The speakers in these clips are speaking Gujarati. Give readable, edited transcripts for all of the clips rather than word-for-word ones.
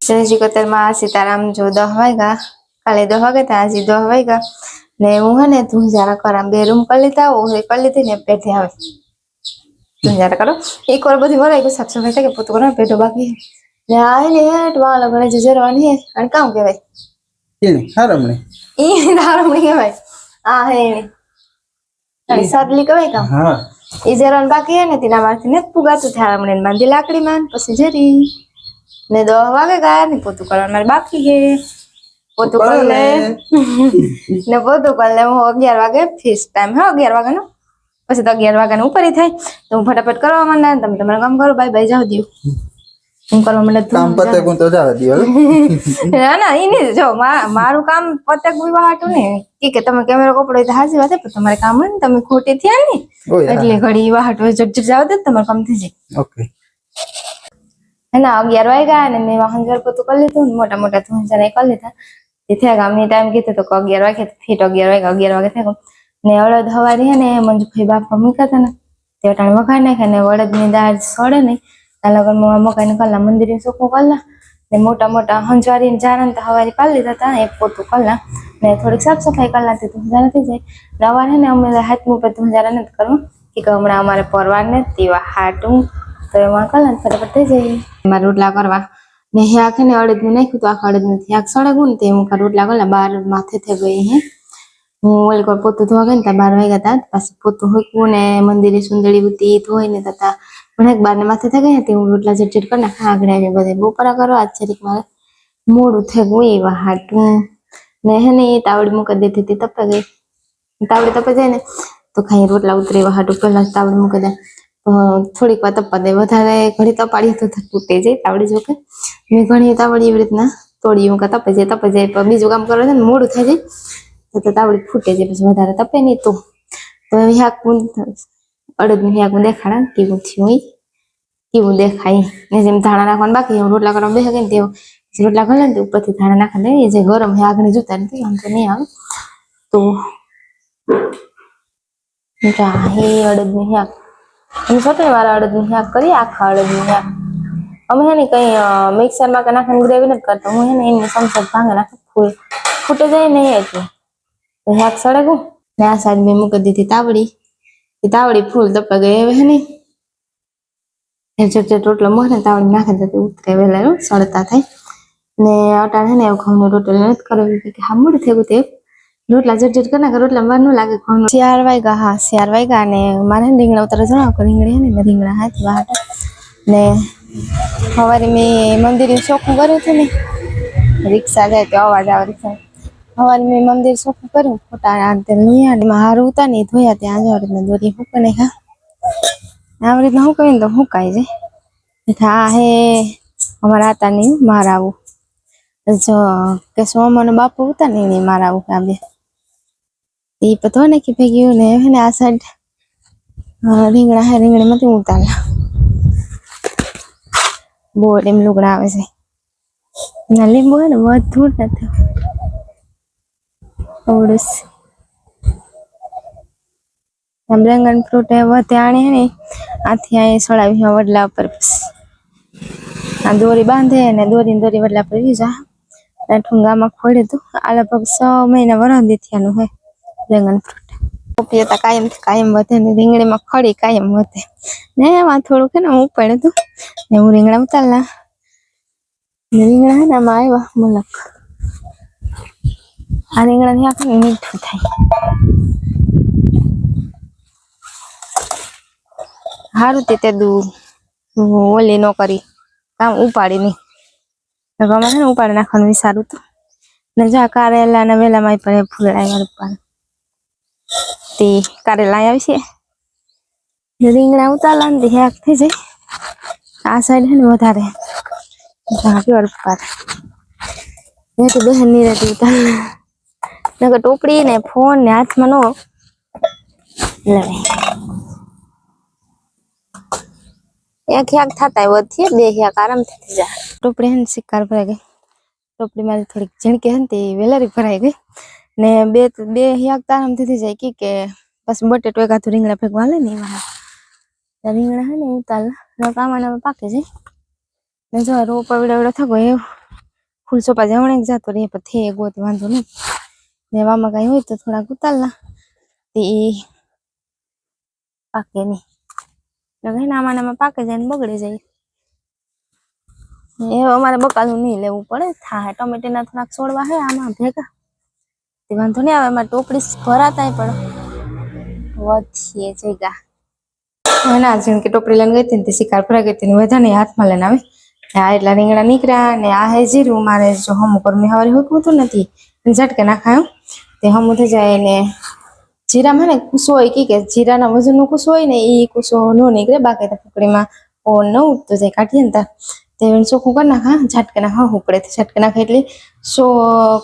શ્રીજી કતરમાં સીતારામ જો 10 વાગ્યા કાલે 10 વાગે તા આજે 10 વાગ્યા ને હું હે ને તું જરા કરા બે રૂમ કરી લીધા ઓહે કરી લીધી ને પેઠે આવે તું જરા કરો એક વાર બધી વરાઈ ગઈ સાક્ષર ભાઈ કે પોતો કરો પેટો બાકી ને આય ને હેટ વાળ લગણે જરવાની હે અને કામ કહેવાય એને હારમણી ઈ હારમણી કહેવાય આ હે અને સાદલી કહેવાય કામ હા ઈ જરવાનું બાકી હે ને તેના માંથી ને પુગાતું થાય હારમણી બાંધી લાકડી માં પછી જરી ને 10 વાગે ગયા ને પોતું કરવાનું મારે બાકી હે પોતું કરી લે ને પોતું કરી લે હું 11 વાગે ફિક્સ ટાઈમ હે 11 વાગ્યાનો પછી તો 11 વાગ્યાનો ઉપર થાય તો હું ફટાફટ કરવા માંડા તમે તમારું કામ કરો બાય બાય જાવ દયો હું કરવા માંડે કામ પતે કોણ તો જાવ દયો ના ના ઈ નહીં જો મારું કામ પતે કોઈ વાટું ને કે તમે કેમેરો કપડો તો હાજી વાત પણ તમારે કામ હોય ને તમે ખોટી થયા ને એટલે ઘડી વાટ જટ જાવ દે તમારું કામ થઈ જાય ઓકે ના 11 વાગ્યા ને મેં વાહન પોતું કરી લીધું મોટા મોટા ધોંજા કરી લીધા એ થયા ગામની ટાઈમ કીધું તો 11 વાગે ફીટ 11 વાગે થયા ને અડદ હવારી હે ને મંજુભાઈ બાપા મૂક્યા હતા ને તે ટાણે વઘાર નાખ્યા ને અડદની દાળ સડે ને આ લગનમાં મકાઈને કલા મંદિરે ચોખ્ખું કલા ને મોટા મોટા હંજવારી જાણ તો હવારી પાડી લીધા હતા એક પોતું કલા ને થોડીક સાફ સફાઈ કલા તે ધોંજા નથી જાય નવા હે ને અમે હાથમાં ઉપર ધોંજા નથી કરવું કે હમણાં અમારે પરવાર ને તેવા હાટું તો એમાં કલા ફટાફટ થઈ જાય મારે રોટલા કરવા ને હિયાક ને અડદનું નાખ્યું તો આખા અડદનું હિયાક સળગું ને તે હું રોટલા કલા 12 માથે થઈ ગઈ હે હું ઓલ કો પોતું ધોવા ગઈ ને 12 વાગ્યા હતા પાછું પોતું હુકવું ને મંદિરે સુંદરી ઉતી ધોઈ ને તતા પણ એક 12 માથે થઈ ગઈ હતી હું રોટલા જટ કરી નાખા આગળ આવી બધે બપોરા કરવા આજ જરીક મારે મોડું થઈ ગયું એવા હાટું ને હે ને તાવડી મૂકી દેતી હતી તપે ગઈ તાવડી તપે જાય ને તો ખાઈ રોટલા ઉતરે એવા હાટું પહેલા તાવડી મૂકી દે થોડીક વાર તપવા દે વધારે ઘણી તપાડી તો તૂટે જાય તાવડી જો કે મેં ઘણી તાવડી એવી રીતના તોડી હું તપે જાય પણ બીજું કામ કરવા ને મોડું થઈ જાય તો તાવડી ફૂટે જાય પછી વધારે તપે નહીં તો હિયાક અડદનું હિયાક દેખાડા કેવું થયું હોય કેવું દેખાય ને જેમ ધાણા નાખવાનું બાકી રોટલા કરવા બેસે ગઈ ને તેવું રોટલા ઘરે ને ઉપરથી ધાણા નાખી દે જે ગરમ હે આગળ જોતા નથી આમ તો નહીં આવે તો હે અડદનું હિયાક હું સતે મારા અડદનું હિયાક કરી આખા અડદનું હિયાક અમે હે ને કઈ મિક્સરમાં કે નાખીને ગ્રેવી નથી કરતા હું હે ને એની સમસત ભાંગે નાખે ફૂટે જાય નહીં એટલે તો હિયાક સળે ગયું ને આ સાઈડ મેં મૂકી દીધી તાવડી ફૂલ તપે ગઈ હવે હે ને જટ રોટલો મોને તાવડી નાખે તો ઉતરે વેલા સળતા થાય ને અટાણે ને ઘઉંનો રોટલો નથી કરવી કે હા મોડું થઈ ગયું તે રોટલા જટ કરી નાખે રોટલા વાર ન લાગે ઘઉં 4 વાગ્યા હા 4 વાગ્યા ને મારે રીંગણા ઉતારે જણાવ કે રીંગણી હે ને રીંગણા હાથ વાટ ને સવારે મેં મંદિરે ચોખ્ખું કર્યું હતું ને રિક્ષા જાય તો અવાજ આવે રિક્ષા સવારે મેં મંદિર ચોખ્ખું કર્યું ફોટા લોહિયામાં હારું ઉતા ને ધોયા ત્યાં જ રીતના દોરી ફૂકે ને હા આવી રીતના હું કહીને તો હુકાઈ જાય હા હે અમારા હતા નહીં મારા આવું જો કે સોમાનો બાપુ હતા ને એને મારા આવું આ બે એ પતો ને કે ભેગી ને હે ને આ સાઈડ રીંગણા હે રીંગણીમાંથી ઉતાર્યા બોર એમ લુગડા આવે છે ના લીંબુ હે ને વધુ નથી ઓડસ ડ્રેગન ફ્રૂટ એ વધ્યાણી હે ને આથી અહીં સળાવી વડલા ઉપર આ દોરી બાંધે ને દોરી વડલા પર જા ઠુંગામાં ખોડે તો આ લગભગ 6 મહિના વરાંદી થયાનું હે ડ્રેગન ફ્રૂટ પપીતા કાયમ વધે ને રીંગણીમાં ખડી કાયમ વધે ને એમાં થોડુંક હે ને હું પડ્યું હતું ને હું રીંગણા ઉતારલા રીંગણા હે ને આમાં આવ્યા મુલક આ રીંગણા આખું મીઠું થાય હારું તે દૂર ઓલી નો કરી કામ ઉપાડી નહીં ગમે છે ને ઉપાડી નાખવાનું વિચારું તો ને જા કારેલા ને વેલામાં પણ ફૂલડા ઉપર તે કારેલા આવી છે રીંગણા ઉતારલા ને હેક થઈ જાય આ સાઈડ છે ને વધારે ઝાંકી ઉપર એ તો બહેન ની રહેતી ઉતારલા નકર ટોપડી ને ફોન ને હાથમાં નો એક હેક થતા વધીએ બે હેક આરામથી થઈ જાય ટોપડી હે ને શિકાર ભરાઈ ગઈ ટોપડી મારી થોડીક ઝીણકી હે ને તે વેલારી ભરાઈ ગઈ ને બે હેક તો આરામથી થઈ જાય કે પછી બટેટો એકાતું રીંગણા ફેંકવા લે ને એમાં રીંગણા હે ને ઉતારલા કામાના પાકે જાય ને જો રોપ એવડો થકો એ ફૂલ સોપા જમણે જતો રે પછી ગોત વાંધો નહીં ને વામાં કઈ હોય તો થોડા ઉતારલા તે પાકે નહીં લગે નામાં પાકે જાય ને બગડે જાય એ અમારે બકાલું નહીં લેવું પડે થાય ટમેટીના થોડાક છોડવા હે આમાં ભેગા તે વાંધો નહીં આવે એમાં ટોપડી ભરાતાય પણ વધીએ જગ્યા ના જેમ કે ટોપડી લઈને ગઈ હતી ને તે શિકાર ભરાઈ ગઈ હતી વધા ને હાથમાં લઈને આવે આ એટલા રીંગણા નીકળ્યા ને આ હે જીરું મારે જો હમું પર મેં હવારે હુકવું નથી ઝટકે નાખાયું તે હમું થઈ જાય ને જીરામાં ને કુસો હોય કે જીરાના વજનનો કુસો હોય ને એ કુસો ન નીકળે બાકી તો ફૂકડીમાં ઓન ન ઉગતો જાય કાઢીએ ને ત્યાં તે ચોખ્ખું કરી નાખા ઝટકે નાખા હુકડે ઝટકે નાખે એટલે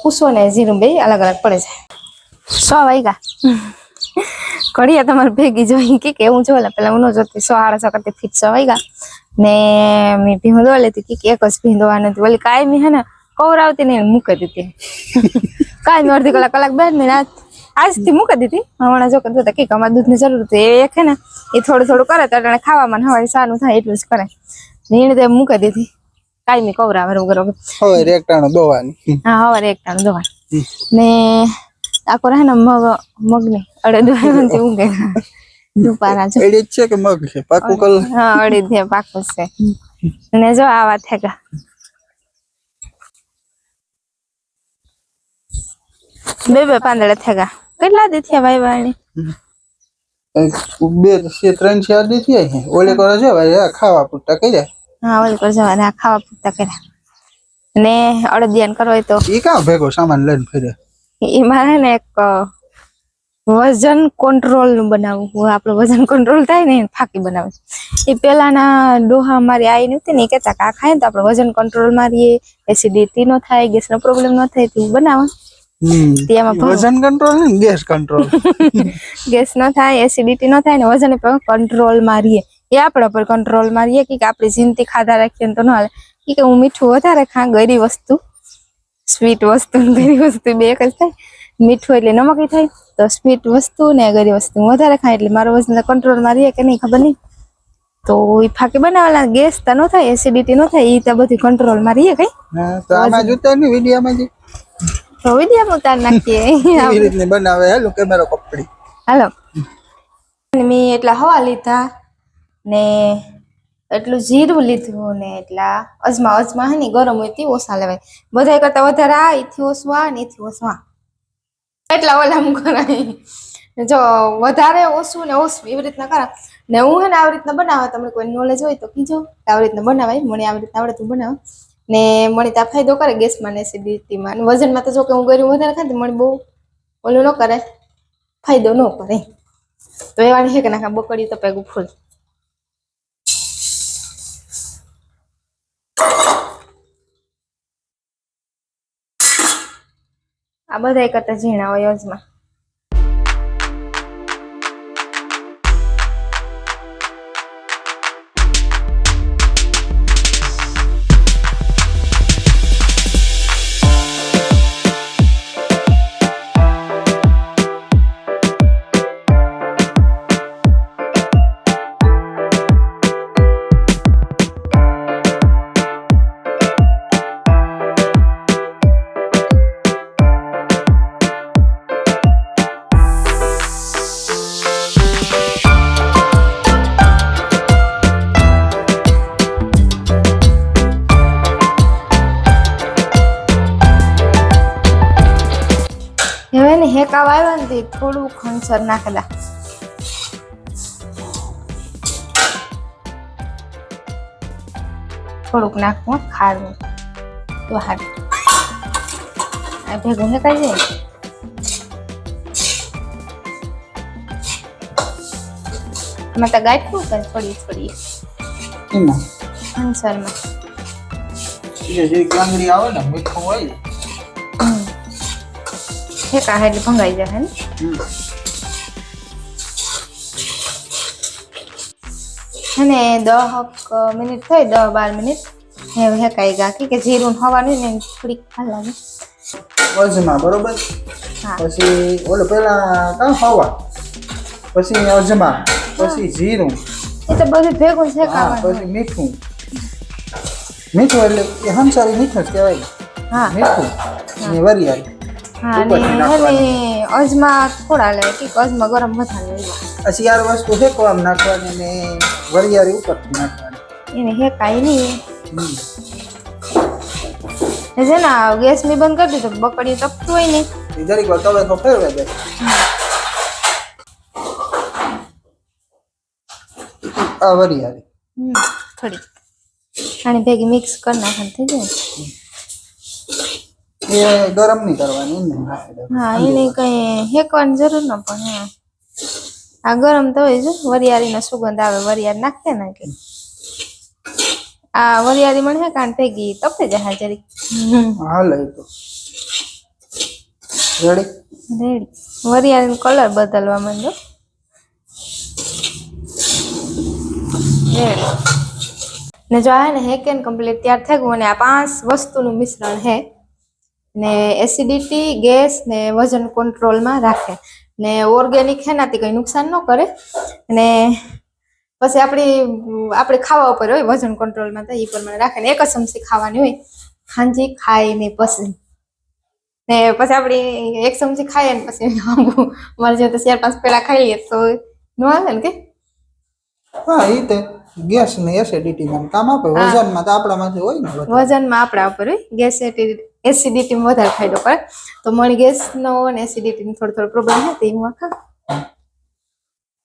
કુસો ને જીરું બે અલગ અલગ પડે જાય 100 વાગ્યા કડિયા તમારે ભેગી જોઈ કે એવું જો પેલા હું ન જોતી 100 કરતી ફીટ 100 વાગ્યા ને મેં ભીંડો દોવા લેતી કે એક જ ભીંડોવા નથી ઓલી કાયમી હે ને કવરાવતી ને મૂકી દીધી કાયમી અડધી કલાક બેઠ ને આજથી મૂકી દીધી હમણાં જો કરતા હતા કે અમારે દૂધની જરૂર હતી એ એક હે ને એ થોડું કરે તો એટલે ખાવામાં હવારે સારું થાય એટલું જ કરે નીણ તે મૂકી દીધી કાયમી કવરાવે વગર હવે એક ટાણું દોવાની હા હવારે એક ટાણું દોવાની ને આખો રહે ને મગની અડદવાથી ઊંઘે દુપારા જો એડી છે કે મગ છે પાકું કલ હા અડી દે પાકું છે ને જો આવા થેગા બે પાંદડા થેગા કેટલા દી થયા ભાઈ વાણી બે છે 3-4 દી થયા છે ઓલે કરે છે ભાઈ આ ખાવા પૂરતા કર્યા હા ઓલે કરે છે આ ખાવા પૂરતા કર્યા ને અડદિયાન કરો તો ઈ કા ભેગો સામાન લઈને ફર્યા એમાં હે ને એક વજન કંટ્રોલ નું બનાવવું આપણું વજન કંટ્રોલ થાય ને ફાકી બનાવે એ પેલાના ડોહા મારી આઈ નથી ને કેતા કે આ ખાય ને તો આપણે વજન કંટ્રોલ મારીએ એસિડિટી નો થાય ગેસ નો પ્રોબ્લેમ ન થાય તો બનાવો તેમાં વજન કંટ્રોલ ને ગેસ કંટ્રોલ ગેસ ન થાય એસિડિટી ન થાય ને વજન કંટ્રોલ મારીએ એ આપણા પર કંટ્રોલ મારીએ કે આપણી જિંદગી ખાધા રાખીએ તો ન હાલે કે હું મીઠું વધારે ખા ગરી વસ્તુ સ્વીટ વસ્તુ ગરી વસ્તુ બે એક જ થાય મીઠું એટલે નમકી થાય તો સ્વીટ વસ્તુ ને ગરી વસ્તુ વધારે ખાય એટલે મારો વજન કંટ્રોલ માં રહે કે નહીં ખબર નહીં તો એ ફાકી બનાવેલા ગેસ તો ન થાય એસિડિટી ન થાય એ તો બધી કંટ્રોલ માં રહે કઈ હા તો આમાં જોતા ને વિડિયામાં જી તો વિડિયામાં ઉતાર નાખીએ એવી રીતને બનાવે હાલો કેમેરો પકડી હાલો મેં એટલા હવા લીધા ને એટલું જીરું લીધું ને એટલા અજમા હે ને ગરમ હોય તે ઓછા લેવાય બધા કરતા વધારે આ એથી ઓછું આ ને એથી ઓછું આ એટલા ઓલામ કરાય જો વધારે ઓછું ને ઓછું એવી રીતના કરા ને હું હે ને આવી રીતના બનાવે તમને કોઈ નોલેજ હોય તો કીજો આવી રીતના બનાવાય મને આવી રીતના આવડે તું બનાવ ને મને ત્યાં ફાયદો કરે ગેસમાં ને એસિડિટીમાં અને વજનમાં તો જો કે હું ગરી વધારે ખાતી મને બહુ ઓલું ન કરે ફાયદો ન કરે તો એવાની હે કે નાખા બકડી તો પેગું ફૂલ આ બધા કરતા ઝીણા હોય અજમા હવે ને હેકાવ આવ્યો ને થોડું ખંચર નાખેલા થોડુંક નાખવું ખારું તો હાર આ ભેગું હેકાઈ જાય એમાં તો ગાંઠવું કે થોડી એમાં ખંચરમાં જે કાંગડી આવે ને મીઠું હોય હેકા એટલે ભંગાઈ જાય હે ને અને 10 મિનિટ થઈ 10-12 મિનિટ હેકાઈ ગયા કે જીરું હવાનું ને થોડીક ખાલ લાગે અજમા બરોબર હા પછી ઓલો પેલા કા હવા પછી અજમા પછી જીરું એ તો બધું ભેગું છે હા ખાવાનું પછી મીઠું મીઠું એટલે એ હંસારી મીઠું જ કહેવાય. હા મીઠું ને વરિયાળી. હા અને એને અજમા થોડા લે કે અજમા ગરમ વધારે લેવા પછી યાર વસ્તુ શેકવામાં નાખવાની ને વરિયાળી ઉપરથી નાખવાની. એને હેકાય નહીં હમ. ને છે ને ગેસ ની બંધ કરી દીધો બકડી તપતું હોય ને એ જરીક વાર તવે તો ફેરવે દે. આ વરિયાળી થોડી આની ભેગી મિક્સ કરી નાખવાની થઈ જાય એ ગરમ નહીં કરવાની એમને. હા એને કઈ હેકવાની જરૂર ન પડે હા. આ ગરમ તો હોય જો વરિયાળીનો સુગંધ આવે વરિયાળી નાખે ને કે આ વરિયાળી મને હે કાન ભેગી તપે જાય જરીક હાલે એ તો રેડી. રેડી વરિયાળીનો કલર બદલવા માંડ્યો રેડી ને જો આ ને હેક એન્ડ કમ્પ્લીટ તૈયાર થઈ ગયું અને આ 5 વસ્તુનું મિશ્રણ હે ને એસિડિટી ગેસ ને વજન કંટ્રોલમાં રાખે ને ઓર્ગેનિક હે નાથી કઈ નુકસાન ન કરે ને પછી આપણે ખાવા ઉપર હોય વજન કંટ્રોલમાં તો એ પ્રમાણે રાખે ને 1 ચમચી ખાવાની હોય ખાંજી ખાઈને પછી ને પછી આપણે 1 ચમચી ખાઈએ ને પછી મારે જે તો 4-5 પેલા ખાઈ લઈએ તો ન આવે ને કે હા એ તે ગેસ ને એસિડિટી માં કામ આપે. વજનમાં તો આપણામાંથી હોય ને વધારે. વજનમાં આપણા ઉપર હોય ગેસ એસિડિટી માં વધારે ફાયદો કરે તો મળી ગેસ નો અને એસિડિટી નો થોડો પ્રોબ્લેમ હે તો હું આખા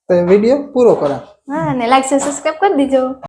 તો વિડિયો પૂરો કરા. હા ને લાઈક સબસ્ક્રાઇબ કરી દીજો.